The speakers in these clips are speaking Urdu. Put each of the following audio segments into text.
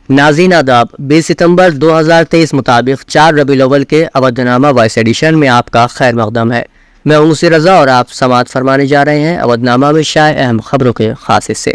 ناظرین آداب، 20 ستمبر 2023 مطابق 4 ربیع الاول کے اودھ نامہ وائس ایڈیشن میں آپ کا خیر مقدم ہے۔ میں موسی رضا اور آپ سماعت فرمانے جا رہے ہیں اودھ نامہ میں شائع اہم خبروں کے خاص حصے۔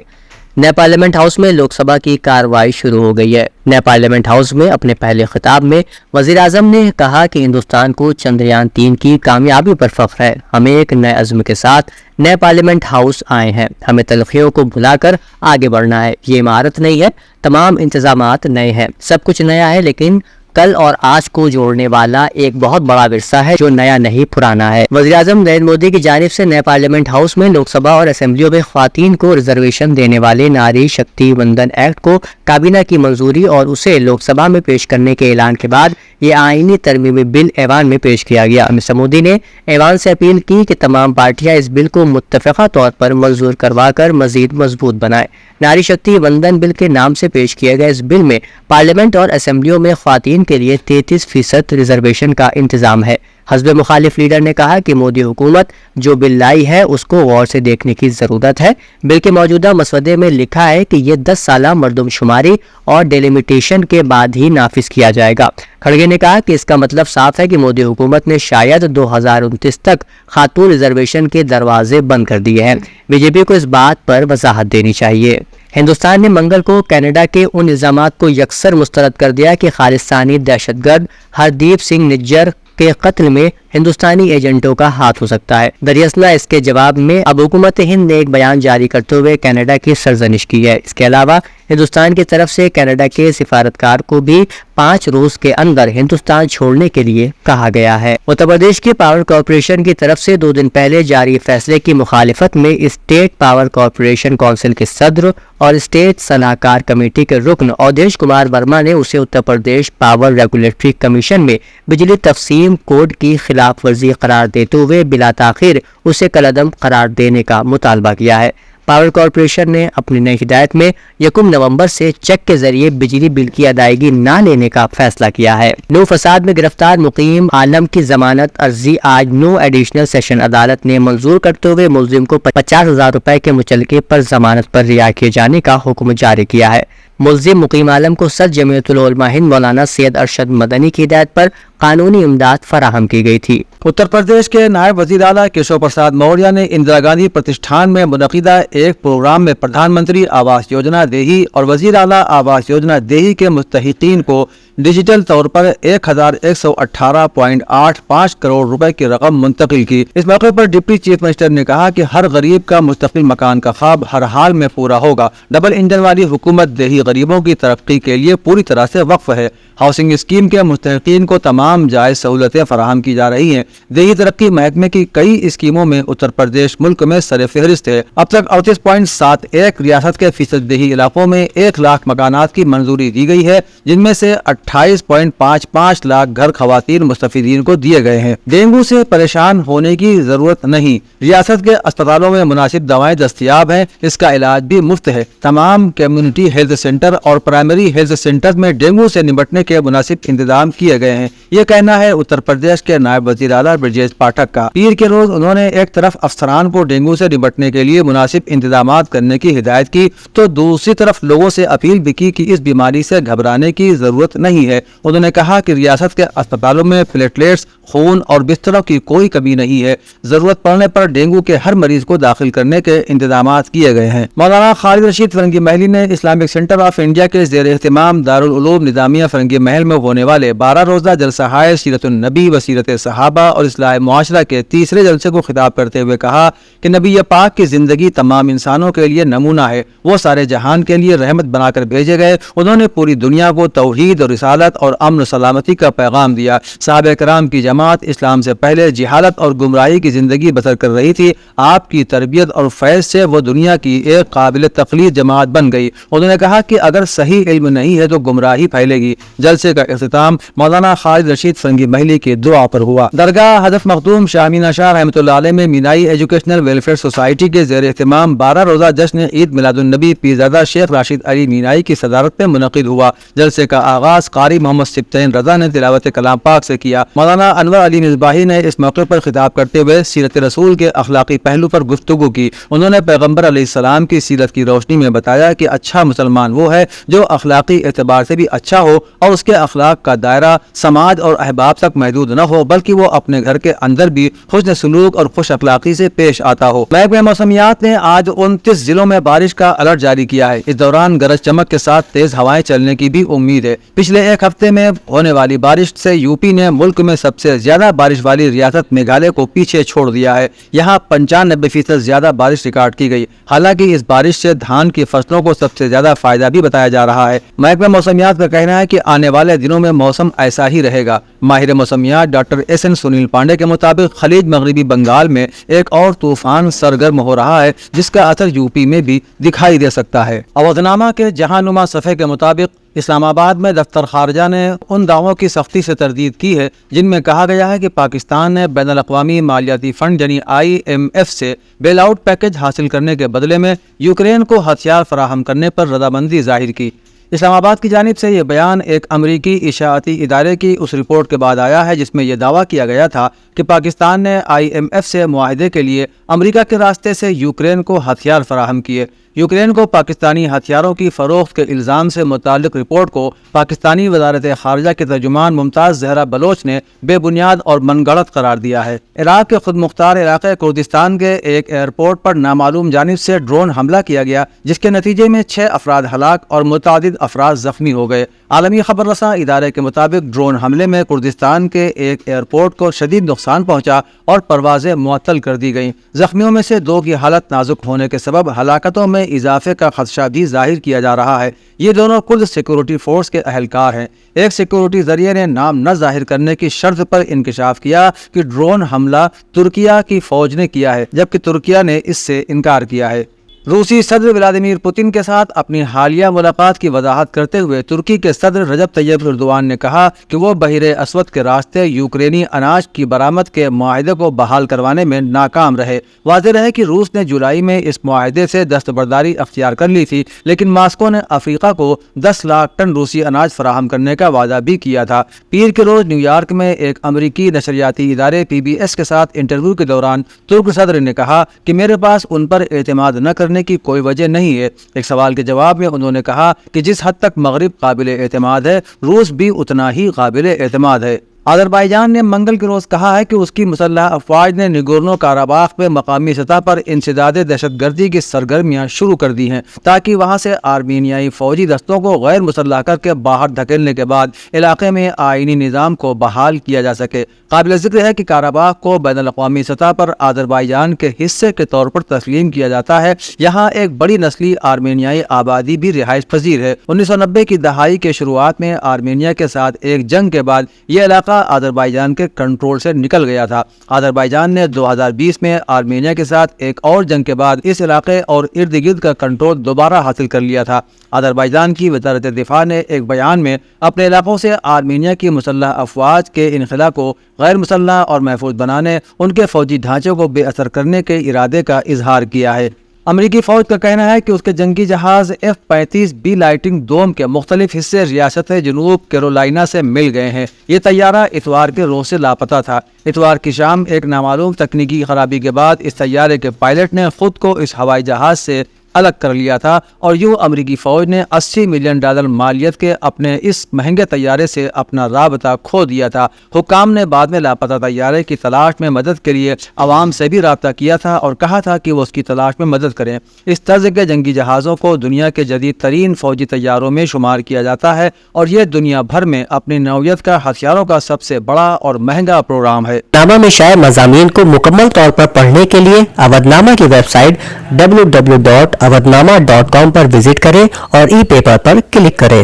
نئے پارلیمنٹ ہاؤس میں لوک سبھا کی کارروائی شروع ہو گئی ہے۔ نئے پارلیمنٹ ہاؤس میں اپنے پہلے خطاب میں وزیر اعظم نے کہا کہ ہندوستان کو چندریان 3 کی کامیابی پر فخر ہے۔ ہم ایک نئے عزم کے ساتھ نئے پارلیمنٹ ہاؤس آئے ہیں۔ ہمیں تلخیوں کو بھلا کر آگے بڑھنا ہے۔ یہ عمارت نہیں ہے، تمام انتظامات نئے ہیں، سب کچھ نیا ہے، لیکن کل اور آج کو جوڑنے والا ایک بہت بڑا ورثہ ہے جو نیا نہیں پرانا ہے۔ وزیر اعظم نریندر مودی کی جانب سے نئے پارلیمنٹ ہاؤس میں لوک سبھا اور اسمبلیوں میں خواتین کو ریزرویشن دینے والے ناری شکتی وندن ایکٹ کو کابینہ کی منظوری اور اسے لوک سبھا میں پیش کرنے کے اعلان کے بعد یہ آئینی ترمیمی بل ایوان میں پیش کیا گیا۔ مسٹر مودی نے ایوان سے اپیل کی کہ تمام پارٹیاں اس بل کو متفقہ طور پر منظور کروا کر مزید مضبوط بنائیں۔ ناری شکتی وندن بل کے نام سے پیش کیے گئے اس بل میں پارلیمنٹ اور اسمبلیوں میں خواتین کے لیے 33% ریزرویشن کا انتظام ہے۔ حزب مخالف لیڈر نے کہا کہ مودی حکومت جو بل لائی ہے اس کو غور سے دیکھنے کی ضرورت ہے۔ بل کے موجودہ مسودے میں لکھا ہے کہ یہ 10 سالہ مردم شماری اور ڈیلیمیٹیشن کے بعد ہی نافذ کیا جائے گا۔ کھڑگے نے کہا کہ اس کا مطلب صاف ہے کہ مودی حکومت نے شاید 2029 تک خاتون ریزرویشن کے دروازے بند کر دیے ہیں۔ بی جے پی کو اس بات پر وضاحت دینی چاہیے۔ ہندوستان نے منگل کو کینیڈا کے ان الزامات کو یکسر مسترد کر دیا کہ خالصتانی دہشت گرد ہردیپ سنگھ نجر کے قتل میں ہندوستانی ایجنٹوں کا ہاتھ ہو سکتا ہے۔ دراصل اس کے جواب میں اب حکومت ہند نے ایک بیان جاری کرتے ہوئے کینیڈا کی سرزنش کی ہے۔ اس کے علاوہ ہندوستان کی طرف سے کینیڈا کے سفارتکار کو بھی 5 روز کے اندر ہندوستان چھوڑنے کے لیے کہا گیا ہے۔ اتر پردیش کی پاور کارپوریشن کی طرف سے 2 دن پہلے جاری فیصلے کی مخالفت میں اسٹیٹ پاور کارپوریشن کونسل کے صدر اور اسٹیٹ صلاح کار کمیٹی کے رکن اودیش کمار ورما نے اسے Uttar Pradesh power regulatory commission میں بجلی تقسیم کوڈ کی خلاف ورزی قرار دیتے ہوئے بلا تاخیر اسے کالعدم قرار دینے کا مطالبہ کیا ہے۔ پاور کارپوریشن نے اپنی نئی ہدایت میں 1 نومبر سے چیک کے ذریعے بجلی بل کی ادائیگی نہ لینے کا فیصلہ کیا ہے۔ نو فساد میں گرفتار مقیم عالم کی ضمانت عرضی آج نو ایڈیشنل سیشن عدالت نے منظور کرتے ہوئے ملزم کو 50,000 روپے کے مچلقے پر ضمانت پر رہا کیے جانے کا حکم جاری کیا ہے۔ ملزم مقیم عالم کو صدر جمعیت العلماء ہند مولانا سید ارشد مدنی کی ہدایت پر قانونی امداد فراہم کی گئی تھی۔ اتر پردیش کے نائب وزیر اعلیٰ کیشو پرساد موریہ نے اندرا گاندھی پرتشٹھان میں منعقدہ ایک پروگرام میں پردھان منتری آواس یوجنا دیہی اور وزیر اعلیٰ آواس یوجنا دیہی کے مستحقین کو ڈیجیٹل طور پر 1118.85 کروڑ روپے کی رقم منتقل کی۔ اس موقع پر ڈپٹی چیف منسٹر نے کہا کہ ہر غریب کا مستقل مکان کا خواب ہر حال میں پورا ہوگا۔ ڈبل انجن والی حکومت دیہی غریبوں کی ترقی کے لیے پوری طرح سے وقف ہے۔ ہاؤسنگ اسکیم کے مستحقین کو تمام جائز سہولتیں فراہم کی جا رہی ہیں۔ دیہی ترقی محکمے کی کئی اسکیموں میں اتر پردیش ملک میں سر فہرست ہے۔ اب تک 38.71 ریاست کے فیصد دیہی علاقوں میں 1 لاکھ مکانات کی منظوری دی گئی ہے، جن میں سے 28.55 لاکھ گھر خواتین مستفیدین کو دیے گئے ہیں۔ ڈینگو سے پریشان ہونے کی ضرورت نہیں، ریاست کے اسپتالوں میں مناسب دوائیں دستیاب ہیں، اس کا علاج بھی مفت ہے۔ تمام کمیونٹی ہیلتھ سینٹر اور پرائمری ہیلتھ سینٹر میں ڈینگو سے نمٹنے کے مناسب انتظام کیے گئے ہیں، یہ کہنا ہے اتر پردیش کے نائب وزیر اعلیٰ برجیش پاٹھک کا۔ پیر کے روز انہوں نے ایک طرف افسران کو ڈینگو سے نمٹنے کے لیے مناسب انتظامات کرنے کی ہدایت کی تو دوسری طرف لوگوں سے اپیل بھی کی کہ اس بیماری سے گھبرانے کی ضرورت نہیں ہے۔ انہوں نے کہا کہ ریاست کے اسپتالوں میں پلیٹلیٹس، خون اور بستروں کی کوئی کمی نہیں ہے، ضرورت پڑنے پر ڈینگو کے ہر مریض کو داخل کرنے کے انتظامات کیے گئے ہیں۔ مولانا خالد رشید فرنگی محلی نے اسلامک سینٹر آف انڈیا کے زیر اہتمام دارالعلوم نظامیہ فرنگی محل میں ہونے والے 12 روزہ جلسہ سیرت النبی و سیرت صحابہ اور اصلاح معاشرہ کے تیسرے جلسے کو خطاب کرتے ہوئے کہا کہ نبی پاک کی زندگی تمام انسانوں کے لیے نمونہ ہے، وہ سارے جہان کے لیے رحمت بنا کر بھیجے گئے، انہوں نے پوری دنیا کو توحید اور رسالت اور امن و سلامتی کا پیغام دیا۔ صحابہ کرام کی جماعت اسلام سے پہلے جہالت اور گمراہی کی زندگی بسر کر رہی تھی، آپ کی تربیت اور فیض سے وہ دنیا کی ایک قابل تقلید جماعت بن گئی۔ انہوں نے کہا کہ اگر صحیح علم نہیں ہے تو گمراہی پھیلے گی۔ جلسے کا اختتام مولانا خالد رشید فرنگی محلی کی دعا پر ہوا۔ درگاہ حضرت مخدوم شاہ امین شاہ رحمۃ اللہ علیہ میں مینائی ایجوکیشنل ویلفیئر سوسائٹی کے زیر اہتمام 12 روزہ جشن عید میلاد النبی پیرزادہ شیخ راشد علی مینائی کی صدارت میں منعقد ہوا۔ جلسے کا آغاز قاری محمد سبطین رضا نے تلاوت کلام پاک سے کیا۔ مولانا انور علی مصباحی نے اس موقع پر خطاب کرتے ہوئے سیرت رسول کے اخلاقی پہلو پر گفتگو کی۔ انہوں نے پیغمبر علیہ السلام کی سیرت کی روشنی میں بتایا کہ اچھا مسلمان وہ ہے جو اخلاقی اعتبار سے بھی اچھا ہو اور اس کے اخلاق کا دائرہ سماج اور احباب تک محدود نہ ہو، بلکہ وہ اپنے گھر کے اندر بھی حسن سلوک اور خوش اخلاقی سے پیش آتا ہو۔ محکمہ موسمیات نے آج 29 ضلعوں میں بارش کا الرٹ جاری کیا ہے۔ اس دوران گرج چمک کے ساتھ تیز ہوائیں چلنے کی بھی امید ہے۔ پچھلے ایک ہفتے میں ہونے والی بارش سے یوپی نے ملک میں سب سے زیادہ بارش والی ریاست میگھالیہ کو پیچھے چھوڑ دیا ہے۔ یہاں 95% زیادہ بارش ریکارڈ کی گئی۔ حالانکہ اس بارش سے دھان کی فصلوں کو سب سے زیادہ فائدہ بھی بتایا جا رہا ہے۔ محکمہ موسمیات کا کہنا ہے کہ آنے والے دنوں میں موسم ایسا ہی رہے گا۔ ماہر موسمیات doctor S N Sunil Pandey کے مطابق خلیج مغربی بنگال میں ایک اور طوفان سرگرم ہو رہا ہے جس کا اثر یوپی میں بھی دکھائی دے سکتا ہے۔ اودھنامہ کے جہاں نما صفحے کے مطابق اسلام آباد میں دفتر خارجہ نے ان دعووں کی سختی سے تردید کی ہے جن میں کہا گیا ہے کہ پاکستان نے بین الاقوامی مالیاتی فنڈ یعنی IMF سے بیل آؤٹ پیکج حاصل کرنے کے بدلے میں یوکرین کو ہتھیار فراہم کرنے پر رضامندی ظاہر کی۔ اسلام آباد کی جانب سے یہ بیان ایک امریکی اشاعتی ادارے کی اس رپورٹ کے بعد آیا ہے جس میں یہ دعویٰ کیا گیا تھا کہ پاکستان نے IMF سے معاہدے کے لیے امریکہ کے راستے سے یوکرین کو ہتھیار فراہم کیے۔ یوکرین کو پاکستانی ہتھیاروں کی فروخت کے الزام سے متعلق رپورٹ کو پاکستانی وزارت خارجہ کے ترجمان ممتاز زہرا بلوچ نے بے بنیاد اور من گھڑت قرار دیا ہے۔ عراق کے خود مختار علاقے کردستان کے ایک ایئرپورٹ پر نامعلوم جانب سے ڈرون حملہ کیا گیا جس کے نتیجے میں 6 افراد ہلاک اور متعدد افراد زخمی ہو گئے۔ عالمی خبر رساں ادارے کے مطابق ڈرون حملے میں کردستان کے ایک ایئرپورٹ کو شدید نقصان پہنچا اور پروازیں معطل کر دی گئیں۔ زخمیوں میں سے 2 کی حالت نازک ہونے کے سبب ہلاکتوں میں اضافے کا خدشہ بھی ظاہر کیا جا رہا ہے۔ یہ دونوں کرد سیکورٹی فورس کے اہلکار ہیں۔ ایک سیکورٹی ذریعے نے نام نہ ظاہر کرنے کی شرط پر انکشاف کیا کہ ڈرون حملہ ترکیہ کی فوج نے کیا ہے، جبکہ ترکیہ نے اس سے انکار کیا ہے۔ روسی صدر ولادیمیر پوتن کے ساتھ اپنی حالیہ ملاقات کی وضاحت کرتے ہوئے ترکی کے صدر رجب طیب ایردوان نے کہا کہ وہ بحر اسود کے راستے یوکرینی اناج کی برآمد کے معاہدے کو بحال کروانے میں ناکام رہے۔ واضح رہے کہ روس نے جولائی میں اس معاہدے سے دستبرداری اختیار کر لی تھی، لیکن ماسکو نے افریقہ کو 10 لاکھ ٹن روسی اناج فراہم کرنے کا وعدہ بھی کیا تھا۔ پیر کے روز نیو یارک میں ایک امریکی نشریاتی ادارے PBS کے ساتھ انٹرویو کے دوران ترک صدر نے کہا کہ میرے پاس ان پر اعتماد نہ کرنے کی کوئی وجہ نہیں ہے۔ ایک سوال کے جواب میں انہوں نے کہا کہ جس حد تک مغرب قابل اعتماد ہے، روس بھی اتنا ہی قابل اعتماد ہے۔ آذربائیجان نے منگل کے روز کہا ہے کہ اس کی مسلح افواج نے نگورنو کاراباخ میں مقامی سطح پر انسداد دہشت گردی کی سرگرمیاں شروع کر دی ہیں تاکہ وہاں سے آرمینیائی فوجی دستوں کو غیر مسلح کر کے باہر دھکیلنے کے بعد علاقے میں آئینی نظام کو بحال کیا جا سکے۔ قابل ذکر ہے کہ کاراباخ کو بین الاقوامی سطح پر آذربائیجان کے حصے کے طور پر تسلیم کیا جاتا ہے۔ یہاں ایک بڑی نسلی آرمینیائی آبادی بھی رہائش پذیر ہے۔ 1990 کی دہائی کے شروعات میں آرمینیا کے ساتھ ایک جنگ کے بعد یہ علاقہ آذربائیجان کے کنٹرول سے نکل گیا تھا۔ آذربائیجان نے 2020 میں آرمینیا کے ساتھ ایک اور جنگ کے بعد اس علاقے اور ارد گرد کا کنٹرول دوبارہ حاصل کر لیا تھا۔ آذربائیجان کی وزارت دفاع نے ایک بیان میں اپنے علاقوں سے آرمینیا کی مسلح افواج کے انخلا کو غیر مسلح اور محفوظ بنانے، ان کے فوجی ڈھانچے کو بے اثر کرنے کے ارادے کا اظہار کیا ہے۔ امریکی فوج کا کہنا ہے کہ اس کے جنگی جہاز F-35B لائٹنگ دوم کے مختلف حصے ریاست جنوب کیرولائنا سے مل گئے ہیں۔ یہ طیارہ اتوار کے روز سے لاپتہ تھا۔ اتوار کی شام ایک نامعلوم تکنیکی خرابی کے بعد اس طیارے کے پائلٹ نے خود کو اس ہوائی جہاز سے الگ کر لیا تھا اور یوں امریکی فوج نے $80 ملین مالیت کے اپنے اس مہنگے طیارے سے اپنا رابطہ کھو دیا تھا۔ حکام نے بعد میں لاپتہ طیارے کی تلاش میں مدد کے لیے عوام سے بھی رابطہ کیا تھا اور کہا تھا کہ وہ اس کی تلاش میں مدد کریں۔ اس طرز کے جنگی جہازوں کو دنیا کے جدید ترین فوجی طیاروں میں شمار کیا جاتا ہے اور یہ دنیا بھر میں اپنی نوعیت کا ہتھیاروں کا سب سے بڑا اور مہنگا پروگرام ہے۔ نامہ میں شائع مضامین کو مکمل طور پر پڑھنے کے لیے اودھنامہ کی ویب سائٹ www.awadhnama.com پر وزٹ کریں اور ای پیپر پر کلک کریں۔